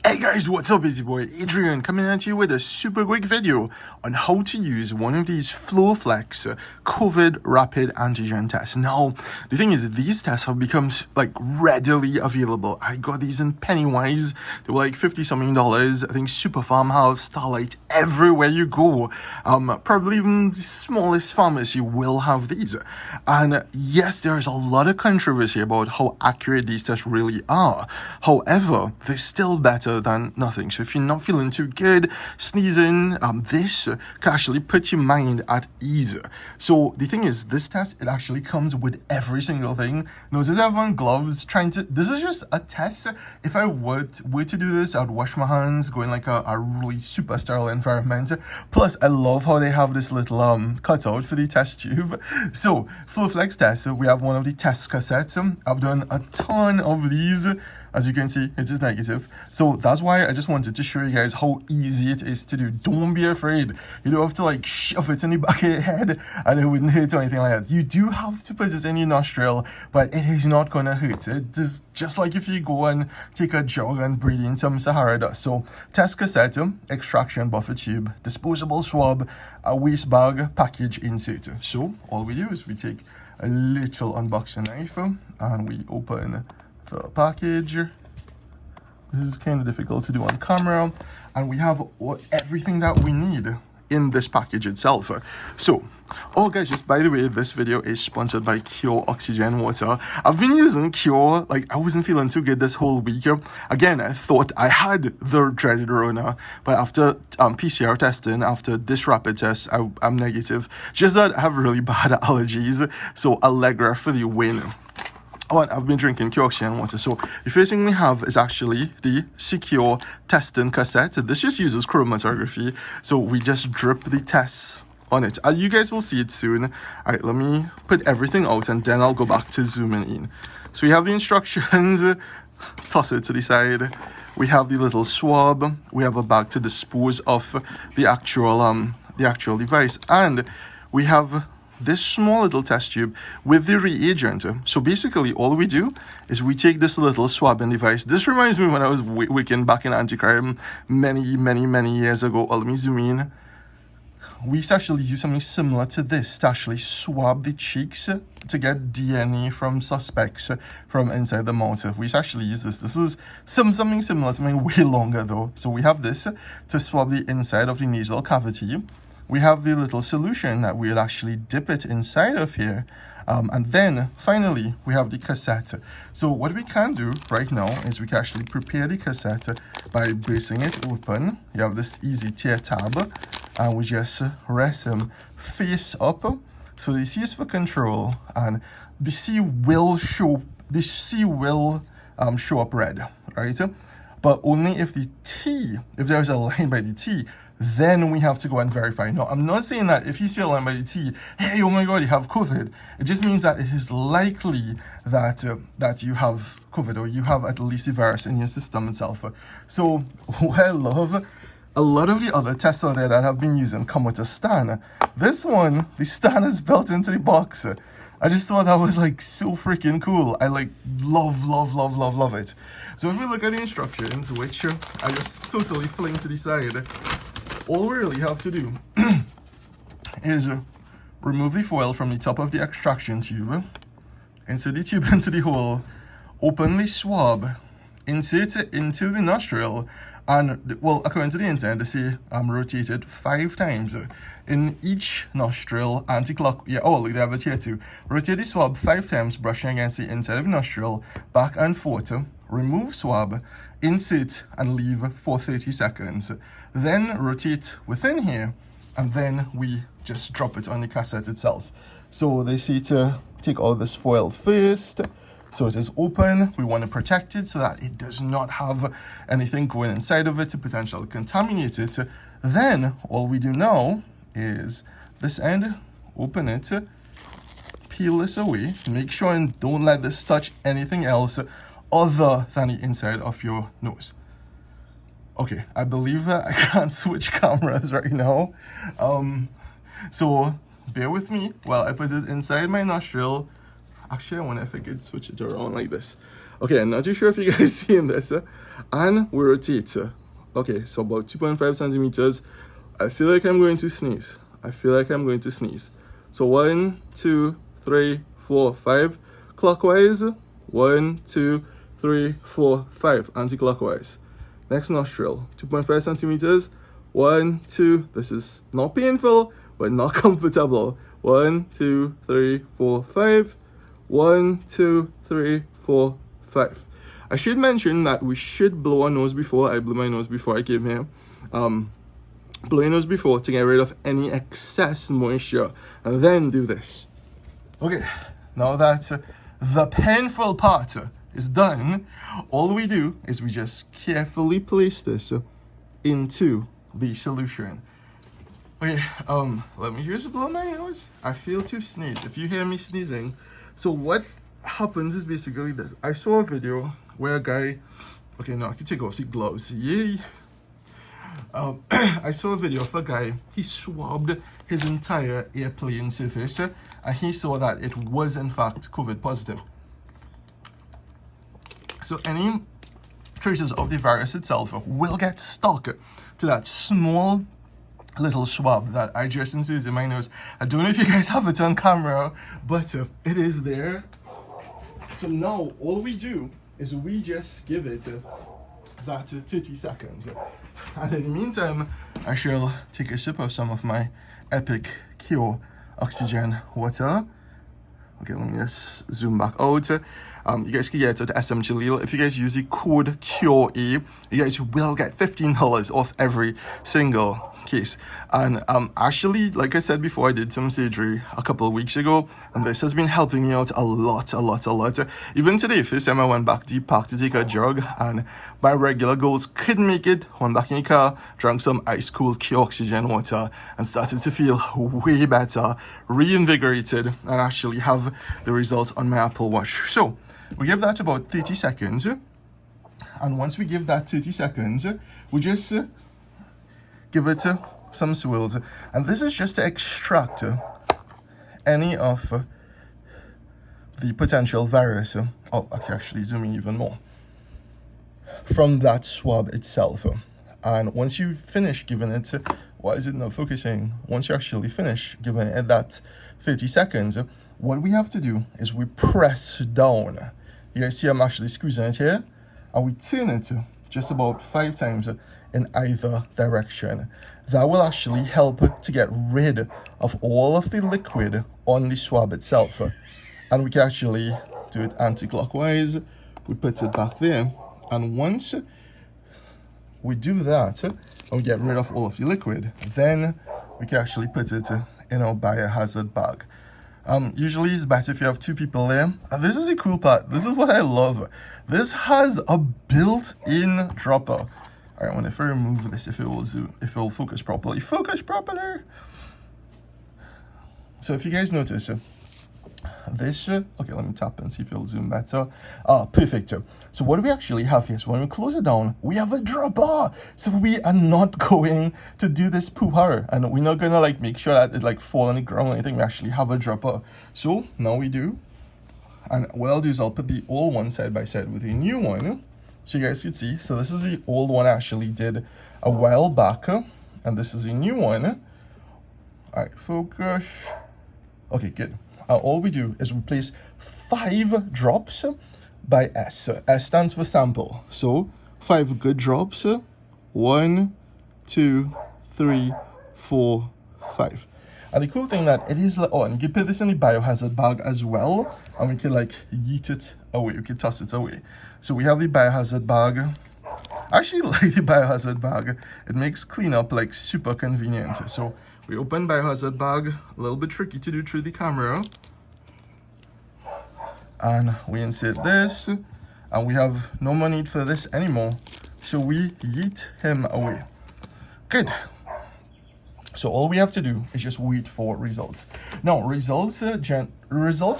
Hey guys, what's up? It's your boy Adrian coming at you with a super quick video on how to use one of these FlowFlex COVID Rapid Antigen tests. Now, the thing is, these tests have become like readily available. I got these in Pennywise. They were like $50 something. I think Superfarm have, Starlight, everywhere you go. Probably even the smallest pharmacy will have these. And yes, there is a lot of controversy about how accurate these tests really are. However, they're still better than nothing. So if you're not feeling too good, sneezing, this can actually put your mind at ease. So the thing is, this test, it actually comes with every single thing. Notice I have on gloves this is just a test. If I were to do this, I'd wash my hands, go in like a really super sterile environment. Plus, I love how they have this little cutout for the test tube. So FlowFlex test, we have one of the test cassettes. I've done a ton of these. As you can see, it is negative. So that's why I just wanted to show you guys how easy it is to do. Don't be afraid. You don't have to like shove it in the back of your head and it wouldn't hurt or anything like that. You do have to put it in your nostril, but it is not gonna hurt. It is just like if you go and take a jog and breathe in some Sahara dust. So test cassette, extraction buffer tube, disposable swab, a waste bag, package insert. So all we do is we take a little unboxing knife and we open the package. This is kind of difficult to do on camera, and we have everything that we need in this package itself. So, oh guys, just by the way, this video is sponsored by Kure Oxygen Water. I've been using Kure, like I wasn't feeling too good this whole week. Again, I thought I had the dreaded Rona, but after PCR testing, after this rapid test, I'm negative. Just that I have really bad allergies, so Allegra for the win. Oh, and I've been drinking Kure Oxygen Water. So the first thing we have is actually the secure testing cassette. This just uses chromatography. So we just drip the tests on it. And you guys will see it soon. All right, let me put everything out and then I'll go back to zooming in. So we have the instructions. Toss it to the side. We have the little swab. We have a bag to dispose of the actual device. And we have this small little test tube with the reagent. So basically all we do is we take this little swabbing device. This reminds me when I was working back in anticrime many years ago. Let me zoom in. We actually use something similar to this to actually swab the cheeks to get DNA from suspects from inside the mouth. We actually use this. This was something similar, something way longer though. So we have this to swab the inside of the nasal cavity. We have the little solution that we'll actually dip it inside of here. And then finally, we have the cassette. So what we can do right now is we can actually prepare the cassette by bracing it open. You have this easy tear tab and we just rest them face up. So the C is for control and the C will show up red, right? But only if there's a line by the T, then we have to go and verify. Now, I'm not saying that if you see a line by the T, hey, oh my God, you have COVID. It just means that it is likely that you have COVID or you have at least a virus in your system itself. So what I love, a lot of the other tests out there that I've been using come with a stand. This one, the stand is built into the box. I just thought that was like so freaking cool. I like love it. So if we look at the instructions, which I just totally fling to the side, all we really have to do is remove the foil from the top of the extraction tube, insert the tube into the hole, open the swab, insert it into the nostril, and well, according to the internet, they say rotate it 5 times in each nostril, anti-clock. Yeah, oh, they have it here too. Rotate the swab 5 times, brushing against the inside of the nostril, back and forth. Remove swab, insert, and leave for 30 seconds. Then rotate within here, and then we just drop it on the cassette itself. So they say to take all this foil first. So it is open. We want to protect it so that it does not have anything going inside of it to potentially contaminate it. Then all we do now is this end, open it, peel this away, make sure and don't let this touch anything else other than the inside of your nose. Okay, I believe I can't switch cameras right now. So bear with me while I put it inside my nostril. Actually, I wonder if I could switch it around like this. Okay, I'm not too sure if you guys seeing this. And we rotate. Okay, so about 2.5 centimeters. I feel like I'm going to sneeze. I feel like I'm going to sneeze. So 1, 2, 3, 4, 5 clockwise. 1, 2, 3, 4, 5 anti-clockwise. Next nostril, 2.5 centimeters. 1, 2. This is not painful, but not comfortable. 1, 2, 3, 4, 5. 1, 2, 3, 4, 5. I should mention that we should blow our nose before. I blew my nose before I came here. Blow your nose before to get rid of any excess moisture, and then do this. Okay, now that the painful part is done, all we do is we just carefully place this into the solution. Okay, let me just blow my nose. I feel to sneeze. If you hear me sneezing, so what happens is basically this. I saw a video where a guy, okay, now I can take off the gloves. Yay! I saw a video of a guy, he swabbed his entire airplane surface and he saw that it was in fact COVID positive. So any traces of the virus itself will get stuck to that small little swab that I just inserted in my nose. I don't know if you guys have it on camera, but it is there. So now all we do is we just give it that 30 seconds. And in the meantime, I shall take a sip of some of my epic Kure Oxygen Water. Okay, let me just zoom back out. You guys can get it at SM Jalil. If you guys use the code QRE, you guys will get $15 off every single case. And actually, like I said before, I did some surgery a couple of weeks ago, and this has been helping me out a lot. Even today, first time I went back to the park to take a jog, and my regular goals couldn't make it. Went back in the car, drank some ice cold Kure Oxygen Water, and started to feel way better, reinvigorated, and actually have the results on my Apple Watch. So we give that about 30 seconds, and once we give that 30 seconds, we just give it some swirls, and this is just to extract any of the potential virus. Oh, I can actually zoom in even more from that swab itself. And once you finish giving it, why is it not focusing? Once you actually finish giving it that 30 seconds, what we have to do is we press down. You guys see I'm actually squeezing it here, and we turn it just about 5 times in either direction. That will actually help to get rid of all of the liquid on the swab itself. And we can actually do it anti-clockwise. We put it back there, and once we do that and we get rid of all of the liquid, then we can actually put it in our biohazard bag. Usually it's better if you have 2 people there. And this is a cool part. This is what I love. This has a built-in dropper. All right, if I remove this, if it will focus properly. So if you guys notice, this, okay, let me tap and see if it'll zoom better. Perfect. So what do we actually have here? So when we close it down, we have a dropper. So we are not going to do this poo-har, and we're not gonna like make sure that it like fall on the ground or anything. We actually have a dropper. So now we do, and what I'll do is I'll put the old one side by side with the new one, so you guys can see. So this is the old one I actually did a while back, and this is a new one. All right, focus. Okay, good. All we do is we place 5 drops by S. S stands for sample. So 5 good drops. 1, 2, 3, 4, 5. And the cool thing that it is, oh, and you can put this in the biohazard bag as well, and we can like yeet it away. We can toss it away. So we have the biohazard bag. I actually like the biohazard bag. It makes cleanup like super convenient. So we open biohazard bag, a little bit tricky to do through the camera. And we insert this, and we have no more need for this anymore. So we yeet him away. Good. So all we have to do is just wait for results. Now, results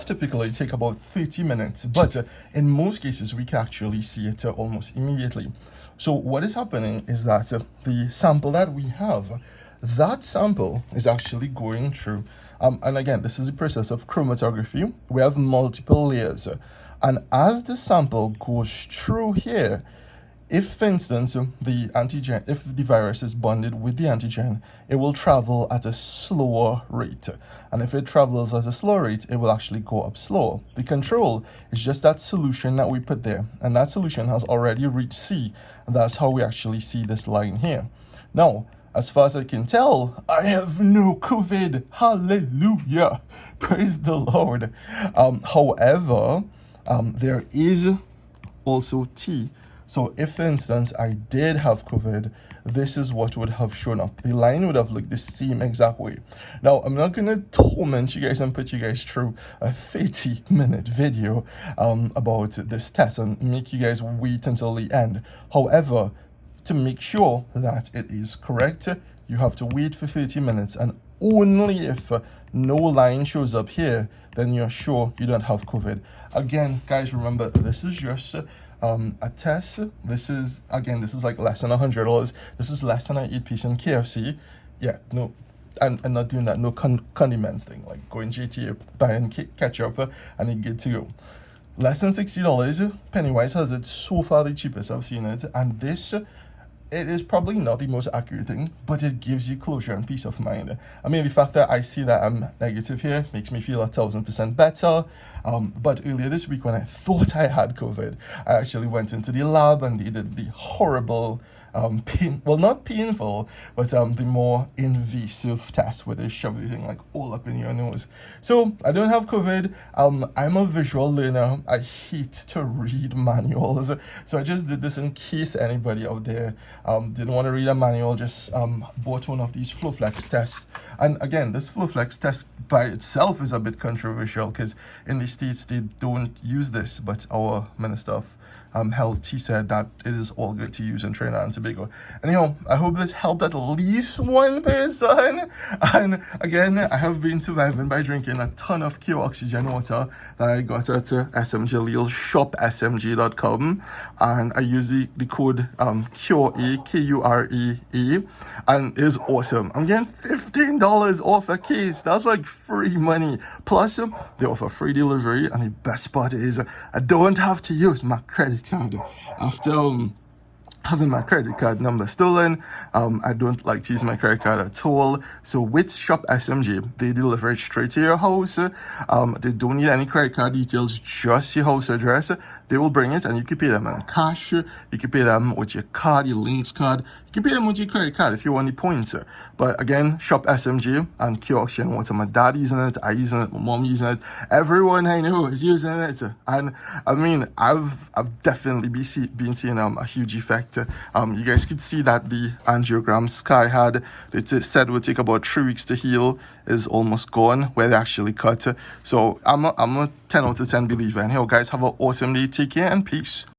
typically take about 30 minutes, but in most cases, we can actually see it almost immediately. So what is happening is that the sample that we have, that sample is actually going through, and again, this is a process of chromatography. We have multiple layers And as the sample goes through here, if, for instance, the antigen, if the virus is bonded with the antigen, it will travel at a slower rate. And if it travels at a slower rate, it will actually go up slower. The control is just that solution that we put there. And that solution has already reached C. And that's how we actually see this line here. Now, as far as I can tell, I have no COVID. Hallelujah. Praise the Lord. However, there is also T. So if, for instance, I did have COVID, this is what would have shown up. The line would have looked the same exact way. Now, I'm not going to torment you guys and put you guys through a 30-minute video about this test and make you guys wait until the end. However, to make sure that it is correct, you have to wait for 30 minutes, and only if no line shows up here, then you're sure you don't have COVID. Again, guys, remember, this is just a test. This is like less than $100. This is less than an 8-piece in KFC. Yeah, no, I'm not doing that. No condiments thing, like going GTA, buying ketchup, and it good to go. Less than $60. Pennywise has it so far the cheapest I've seen it, and this, it is probably not the most accurate thing, but it gives you closure and peace of mind. I mean, the fact that I see that I'm negative here makes me feel 1,000% better. But earlier this week, when I thought I had COVID, I actually went into the lab and they did the horrible, not painful, but the more invasive test where they shove everything like all up in your nose. So I don't have COVID. I'm a visual learner. I hate to read manuals, so I just did this in case anybody out there didn't want to read a manual. Just bought one of these FlowFlex tests. And again, this FlowFlex test by itself is a bit controversial because in the States they don't use this, but our Minister of Health, he said that it is all good to use in Trinidad and Tobago. Anyhow, I hope this helped at least one person. And again, I have been surviving by drinking a ton of Kure Oxygen Water that I got at SMG Lille, shopsmg.com, and I use the code Kure, Kure, and it's awesome. I'm getting $15 off a case. That's like free money. Plus, they offer free delivery, and the best part is I don't have to use my credit card. After having my credit card number stolen, I don't like to use my credit card at all. So with Shop SMG, they deliver it straight to your house. They don't need any credit card details, just your house address. They will bring it, and you can pay them in cash. You can pay them with your card, your Links card. You can pay them with your credit card if you want the points. But again, Shop SMG and Kure Oxygen Water. My dad using it, I using it, my mom using it. Everyone I know is using it, and I mean, I've definitely been seeing a huge effect. You guys could see that the angiogram Sky had, it said would take about 3 weeks to heal, is almost gone, where they actually cut. So I'm a 10 out of 10 believer. And hey, guys, have an awesome day. Take care and peace.